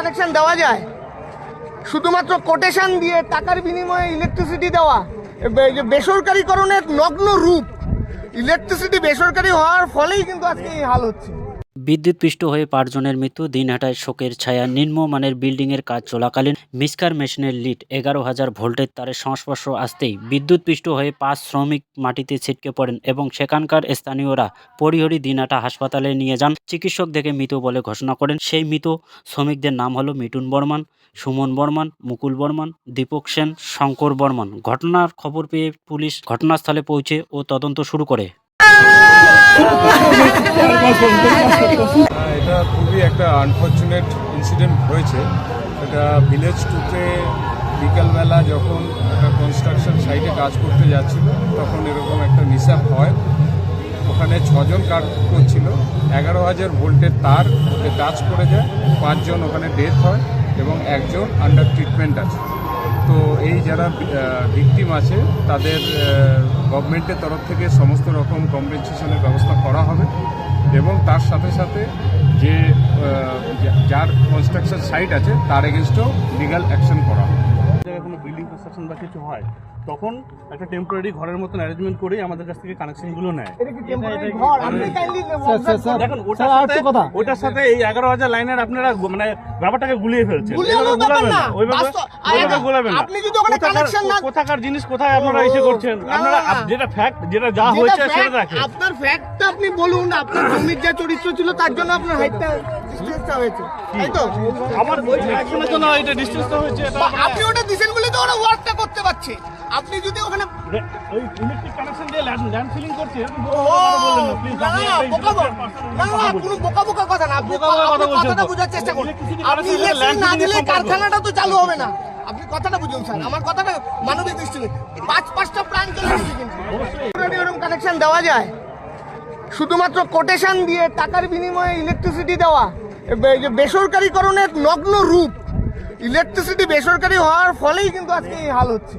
Connection দেওয়া যায়, শুধুমাত্র কোটেশন দিয়ে টাকার বিনিময়ে ইলেকট্রিসিটি দেওয়া, বেসরকারিকরণের নগ্ন রূপ। ইলেকট্রিসিটি বেসরকারি হওয়ার ফলেই কিন্তু আজকে এই হাল হচ্ছে। বিদ্যুৎপৃষ্ট হয়ে 5 জনের মৃত্যু, দিনহাটায় শোকের ছায়া। নিম্নমানের বিল্ডিংয়ের কাজ চলাকালীন মিক্সার মেশিনের লিড 11,000 ভোল্টের তারের সংস্পর্শ আসতেই বিদ্যুৎপৃষ্ট হয়ে 5 শ্রমিক মাটিতে ছিটকে পড়েন এবং সেখানকার স্থানীয়রা পরিহরি দিনহাটা হাসপাতালে নিয়ে যান। চিকিৎসক দেখে মৃত বলে ঘোষণা করেন। সেই মৃত শ্রমিকদের নাম হলো মিঠুন বর্মন, সুমন বর্মন, মুকুল বর্মন, দীপক সেন, শঙ্কর বর্মন। ঘটনার খবর পেয়ে পুলিশ ঘটনাস্থলে পৌঁছে ও তদন্ত শুরু করে। এটা খুবই একটা আনফর্চুনেট ইনসিডেন্ট হয়েছে। এটা ভিলেজ 2-তে বিকালবেলা যখন একটা কনস্ট্রাকশন সাইটে কাজ করতে যাচ্ছিল তখন এরকম একটা মিসঅ্যাপ হয়। ওখানে 6 জন কাজ করছিল, 11,000 ভোল্টের তার ওতে টাচ করে যায়, 5 জন ওখানে ডেথ হয় এবং 1 জন আন্ডার ট্রিটমেন্ট আছে। তো এই যারা ভিকটিম আছে তাদের গভর্নমেন্টের তরফ থেকে সমস্ত রকম কম্পেনসেশনের ব্যবস্থা করা হবে এবং তার সাথে সাথে যে যার কনস্ট্রাকশন সাইট আছে তার এগেনস্টও লিগ্যাল অ্যাকশন করা হবে। জায়গায় কোনো বিল্ডিং কনস্ট্রাকশন বা কিছু হয় তখন একটা টেম্পোরারি ঘরের মতন অ্যারেঞ্জমেন্ট করেই আমাদের কাছ থেকে কানেকশনগুলো নেয়। দেখুন ওটার সাথে এই 11,000 লাইনের আপনারা মানে ব্যাপারটাকে গুলিয়ে ফেলছেন। কোথাকার জিনিস কোথায় আপনারা এসে করছেন? আপনারা যেটা ফ্যাক্ট, যেটা যা হয়েছে সেটা রাখেন। আপনার ফ্যাক্টটা আপনি বলুন, আপনার জমির যা চরিত্র ছিল তার জন্য আপনার হাইটটা ডিসটেন্সটা হয়েছে, তাই তো? আমার ওই অ্যাকশনের জন্য এটা ডিসটেন্সটা হয়েছে। আপনি ওটা দিবেন বলে তো ওরা ওয়ার্কটা করতে পারছে। আপনি যদি ওখানে ওই ইলেকট্রিক কানেকশন দিয়ে ল্যান্ড ফিলিং করছে বোকা কথা না, আপনি কথাটা বোঝার চেষ্টা করুন। আপনি ইলেকট্রিক না দিলে কারখানাটা তো চালু হবে না। আপনি কথাটা বুঝুন স্যার, আমার কথাটা মানবিক দৃষ্টিতে 5-5টা প্রাণ চলে গেছে। কিন্তু এরকম কানেকশন দেওয়া যায়, শুধুমাত্র কোটেশন দিয়ে টাকার বিনিময়ে ইলেকট্রিসিটি দেওয়া, বেসরকারিকরণের নগ্ন রূপ। ইলেকট্রিসিটি বেসরকারি হওয়ার ফলেই কিন্তু আজকে এই হাল হচ্ছে।